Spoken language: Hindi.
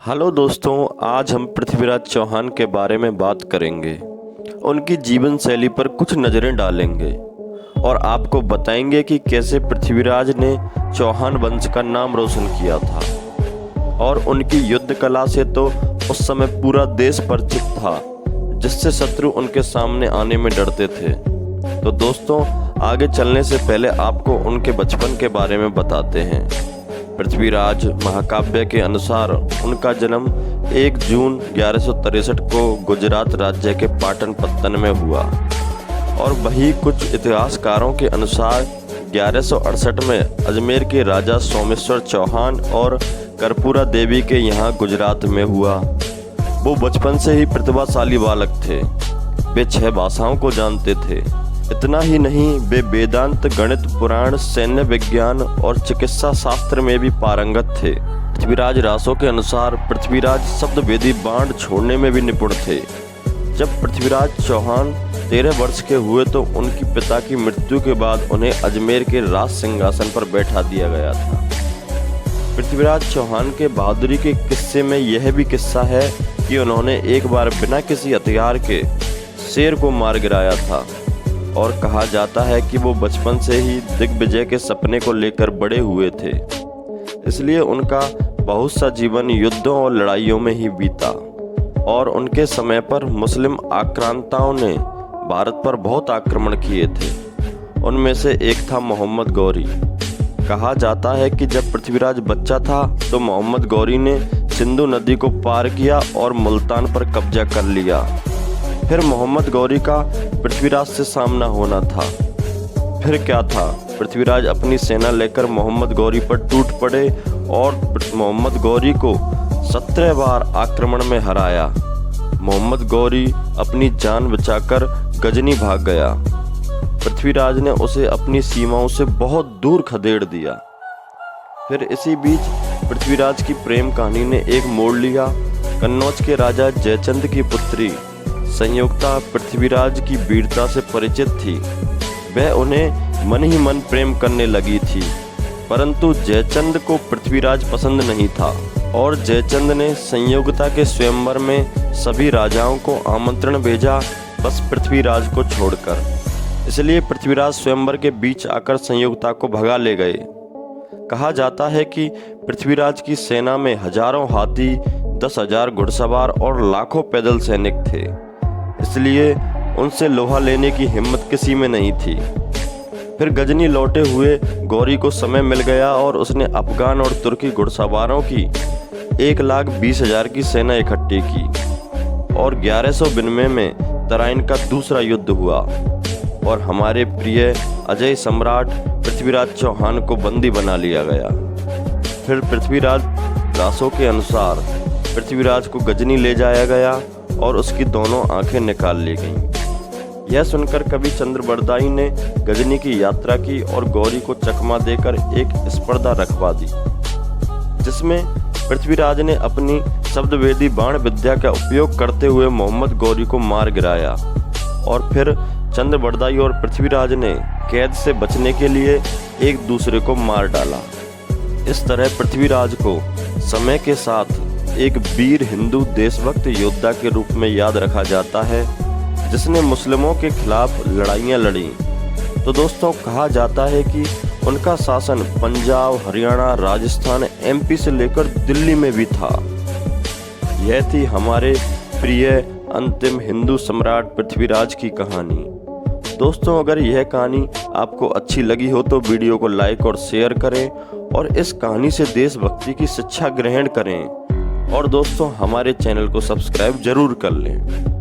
हेलो दोस्तों, आज हम पृथ्वीराज चौहान के बारे में बात करेंगे। उनकी जीवन शैली पर कुछ नज़रें डालेंगे और आपको बताएंगे कि कैसे पृथ्वीराज ने चौहान वंश का नाम रोशन किया था। और उनकी युद्ध कला से तो उस समय पूरा देश परिचित था, जिससे शत्रु उनके सामने आने में डरते थे। तो दोस्तों, आगे चलने से पहले आपको उनके बचपन के बारे में बताते हैं। पृथ्वीराज महाकाव्य के अनुसार उनका जन्म 1 जून 1163 को गुजरात राज्य के पाटनपत्तन में हुआ और वही कुछ इतिहासकारों के अनुसार 1168 में अजमेर के राजा सोमेश्वर चौहान और कर्पूरा देवी के यहाँ गुजरात में हुआ। वो बचपन से ही प्रतिभाशाली बालक थे। वे 6 भाषाओं को जानते थे। इतना ही नहीं, वे वेदांत, गणित, पुराण, सैन्य विज्ञान और चिकित्सा शास्त्र में भी पारंगत थे। पृथ्वीराज रासो के अनुसार पृथ्वीराज शब्दवेदी बाण छोड़ने में भी निपुण थे। जब पृथ्वीराज चौहान 13 वर्ष के हुए तो उनकी पिता की मृत्यु के बाद उन्हें अजमेर के राज सिंहासन पर बैठा दिया गया था। पृथ्वीराज चौहान के बहादुरी के किस्से में यह भी किस्सा है कि उन्होंने एक बार बिना किसी हथियार के शेर को मार गिराया था और कहा जाता है कि वो बचपन से ही दिग्विजय के सपने को लेकर बड़े हुए थे, इसलिए उनका बहुत सा जीवन युद्धों और लड़ाइयों में ही बीता। और उनके समय पर मुस्लिम आक्रांताओं ने भारत पर बहुत आक्रमण किए थे। उनमें से एक था मोहम्मद गौरी। कहा जाता है कि जब पृथ्वीराज बच्चा था तो मोहम्मद गौरी ने सिंधु नदी को पार किया और मुल्तान पर कब्जा कर लिया। फिर मोहम्मद गौरी का पृथ्वीराज से सामना होना था। फिर क्या था, पृथ्वीराज अपनी सेना लेकर मोहम्मद गौरी पर टूट पड़े और मोहम्मद गौरी को 17 बार आक्रमण में हराया। मोहम्मद गौरी अपनी जान बचाकर गजनी भाग गया। पृथ्वीराज ने उसे अपनी सीमाओं से बहुत दूर खदेड़ दिया। फिर इसी बीच पृथ्वीराज की प्रेम कहानी ने एक मोड़ लिया। कन्नौज के राजा जयचंद की पुत्री संयुक्ता पृथ्वीराज की वीरता से परिचित थी। वह उन्हें मन ही मन प्रेम करने लगी थी, परंतु जयचंद को पृथ्वीराज पसंद नहीं था और जयचंद ने संयुक्ता के स्वयंवर में सभी राजाओं को आमंत्रण भेजा, बस पृथ्वीराज को छोड़कर। इसलिए पृथ्वीराज स्वयंवर के बीच आकर संयुक्ता को भगा ले गए। कहा जाता है कि पृथ्वीराज की सेना में हजारों हाथी, 10,000 घुड़सवार और लाखों पैदल सैनिक थे, इसलिए उनसे लोहा लेने की हिम्मत किसी में नहीं थी। फिर गजनी लौटे हुए गौरी को समय मिल गया और उसने अफगान और तुर्की घुड़सवारों की 1,20,000 की सेना इकट्ठी की और 1192 में तराइन का दूसरा युद्ध हुआ और हमारे प्रिय अजय सम्राट पृथ्वीराज चौहान को बंदी बना लिया गया। फिर पृथ्वीराज रासो के अनुसार पृथ्वीराज को गजनी ले जाया गया और उसकी दोनों आंखें निकाल ली गईं। यह सुनकर कवि चंद्रबरदाई ने गजनी की यात्रा की और गौरी को चकमा देकर एक स्पर्धा रखवा दी, जिसमें पृथ्वीराज ने अपनी शब्दवेदी बाण विद्या का उपयोग करते हुए मोहम्मद गौरी को मार गिराया। और फिर चंद्रबरदाई और पृथ्वीराज ने कैद से बचने के लिए एक दूसरे को मार डाला। इस तरह पृथ्वीराज को समय के साथ एक वीर हिंदू देशभक्त योद्धा के रूप में याद रखा जाता है, जिसने मुस्लिमों के खिलाफ लड़ाइयाँ लड़ी। तो दोस्तों, कहा जाता है कि उनका शासन पंजाब, हरियाणा, राजस्थान, एमपी से लेकर दिल्ली में भी था। यह थी हमारे प्रिय अंतिम हिंदू सम्राट पृथ्वीराज की कहानी। दोस्तों, अगर यह कहानी आपको अच्छी लगी हो तो वीडियो को लाइक और शेयर करें और इस कहानी से देशभक्ति की शिक्षा ग्रहण करें। और दोस्तों, हमारे चैनल को सब्सक्राइब जरूर कर लें।